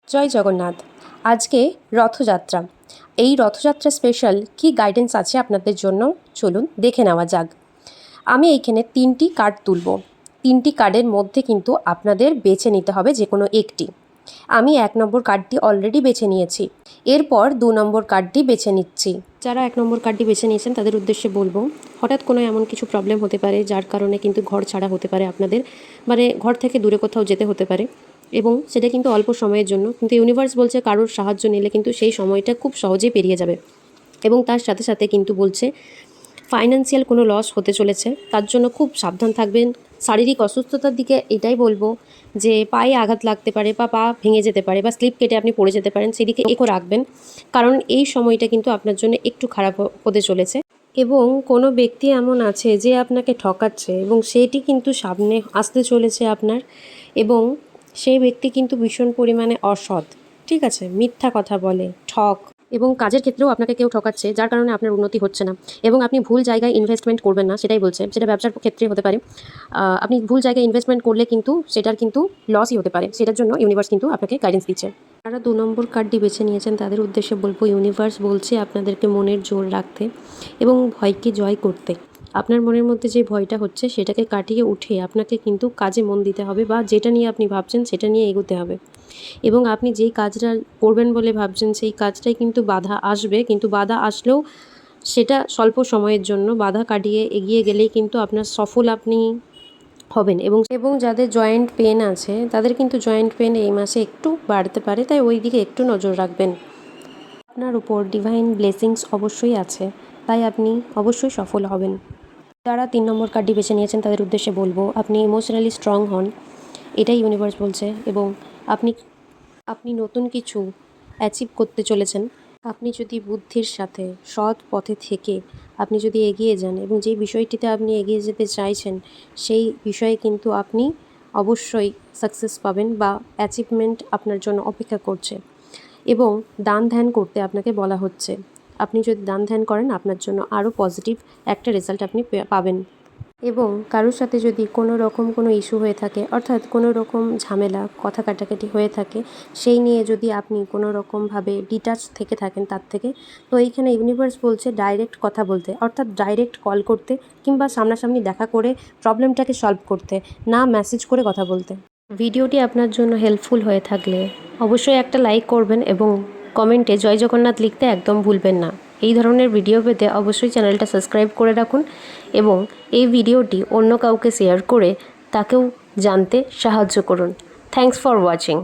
জয় জগন্নাথ। আজকে রথযাত্রা। এই রথযাত্রা স্পেশাল কি গাইডেন্স আছে আপনাদের জন্য, চলুন দেখে নেওয়া যাক। আমি এইখানে 3টি কার্ড তুলব। 3টি কার্ডের মধ্যে কিন্তু আপনাদের বেছে নিতে হবে যে কোনো একটি। আমি 1 নম্বর কার্ডটি অলরেডি বেছে নিয়েছি, এরপর 2 নম্বর কার্ডটি বেছে নিচ্ছি। যারা 1 নম্বর কার্ডটি বেছে নিয়েছেন তাদের উদ্দেশ্যে বলবো, হঠাৎ কোনো এমন কিছু প্রবলেম হতে পারে যার কারণে কিন্তু ঘর ছাড়া হতে পারে আপনাদের, মানে ঘর থেকে দূরে কোথাও যেতে হতে পারে, এবং সেটা কিন্তু অল্প সময়ের জন্য। কিন্তু ইউনিভার্স বলছে কারোর সাহায্য নিলে কিন্তু সেই সময়টা খুব সহজেই পেরিয়ে যাবে, এবং তার সাথে সাথে কিন্তু বলছে ফাইন্যান্সিয়াল কোনো লস হতে চলেছে, তার জন্য খুব সাবধান থাকবেন। শারীরিক অসুস্থতার দিকে এটাই বলবো যে পায়ে আঘাত লাগতে পারে বা পা ভেঙে যেতে পারে বা স্লিপ কেটে আপনি পড়ে যেতে পারেন, সেদিকে একটু রাখবেন, কারণ এই সময়টা কিন্তু আপনার জন্য একটু খারাপ হতে চলেছে। এবং কোনো ব্যক্তি এমন আছে যে আপনাকে ঠকাচ্ছে এবং সেটি কিন্তু সামনে আসতে চলেছে আপনার, এবং সেই ব্যক্তি কিন্তু ভীষণ পরিমাণে অসৎ, ঠিক আছে, মিথ্যা কথা বলে, ঠক, এবং কাজের ক্ষেত্রেও আপনাকে কেউ ঠকাচ্ছে যার কারণে আপনার উন্নতি হচ্ছে না, এবং আপনি ভুল জায়গায় ইনভেস্টমেন্ট করবেন না, সেটাই বলছে। সেটা ব্যবসার ক্ষেত্রে হতে পারে, আপনি ভুল জায়গায় ইনভেস্টমেন্ট করলে কিন্তু সেটার কিন্তু লসই হতে পারে, সেটার জন্য ইউনিভার্স কিন্তু আপনাকে গাইডেন্স দিচ্ছে। যারা 2 নম্বর কার্ডটি বেছে নিয়েছেন তাদের উদ্দেশ্যে বলবো, ইউনিভার্স বলছে আপনাদেরকে মনের জোর রাখতে এবং ভয়কে জয় করতে। আপনার মনের মধ্যে যে ভয়টা হচ্ছে সেটাকে কাটিয়ে উঠে আপনাকে কিন্তু কাজে মন দিতে হবে, বা যেটা নিয়ে আপনি ভাবছেন সেটা নিয়ে এগোতে হবে। এবং আপনি যেই কাজটা করবেন বলে ভাবছেন সেই কাজটাই কিন্তু বাধা আসবে, কিন্তু বাধা আসলেও সেটা স্বল্প সময়ের জন্য। বাধা কাটিয়ে এগিয়ে গেলেই কিন্তু আপনার সফল আপনি হবেন। এবং যাদের জয়েন্ট পেন আছে তাদের কিন্তু জয়েন্ট পেন এই মাসে একটু বাড়তে পারে, তাই ওই দিকে একটু নজর রাখবেন। আপনার উপর ডিভাইন ব্লেসিংস অবশ্যই আছে, তাই আপনি অবশ্যই সফল হবেন। যারা 3 নম্বর কার্ডটি বেছে নিয়েছেন তাদের উদ্দেশ্যে বলবো, আপনি ইমোশনালি স্ট্রং হন, এটাই ইউনিভার্স বলছে, এবং আপনি নতুন কিছু অ্যাচিভ করতে চলেছেন। আপনি যদি বুদ্ধির সাথে সৎ পথে থেকে আপনি যদি এগিয়ে যান এবং যেই বিষয়টিতে আপনি এগিয়ে যেতে চাইছেন সেই বিষয়ে কিন্তু আপনি অবশ্যই সাকসেস পাবেন, বা অ্যাচিভমেন্ট আপনার জন্য অপেক্ষা করছে। এবং দান ধ্যান করতে আপনাকে বলা হচ্ছে। আপনি যদি দান ধ্যান করেন আপনার জন্য আরও পজিটিভ একটা রেজাল্ট আপনি পাবেন। এবং কারোর সাথে যদি কোনো রকম কোনো ইস্যু হয়ে থাকে, অর্থাৎ কোনো রকম ঝামেলা কথা কাটাকাটি হয়ে থাকে, সেই নিয়ে যদি আপনি কোনো রকমভাবে ডিটাচ থেকে থাকেন তার থেকে, তো এইখানে ইউনিভার্স বলছে ডাইরেক্ট কথা বলতে, অর্থাৎ ডাইরেক্ট কল করতে কিংবা সামনাসামনি দেখা করে প্রবলেমটাকে সলভ করতে, না মেসেজ করে কথা বলতে। ভিডিওটি আপনার জন্য হেল্পফুল হয়ে থাকলে অবশ্যই একটা লাইক করবেন এবং কমেন্টে জয় জগন্নাথ লিখতে একদম ভুলবেন না। এই ধরনের ভিডিও পেতে অবশ্যই চ্যানেলটা সাবস্ক্রাইব করে রাখুন, এবং এই ভিডিওটি অন্য কাউকে শেয়ার করে তাকেও জানতে সাহায্য করুন। Thanks for watching.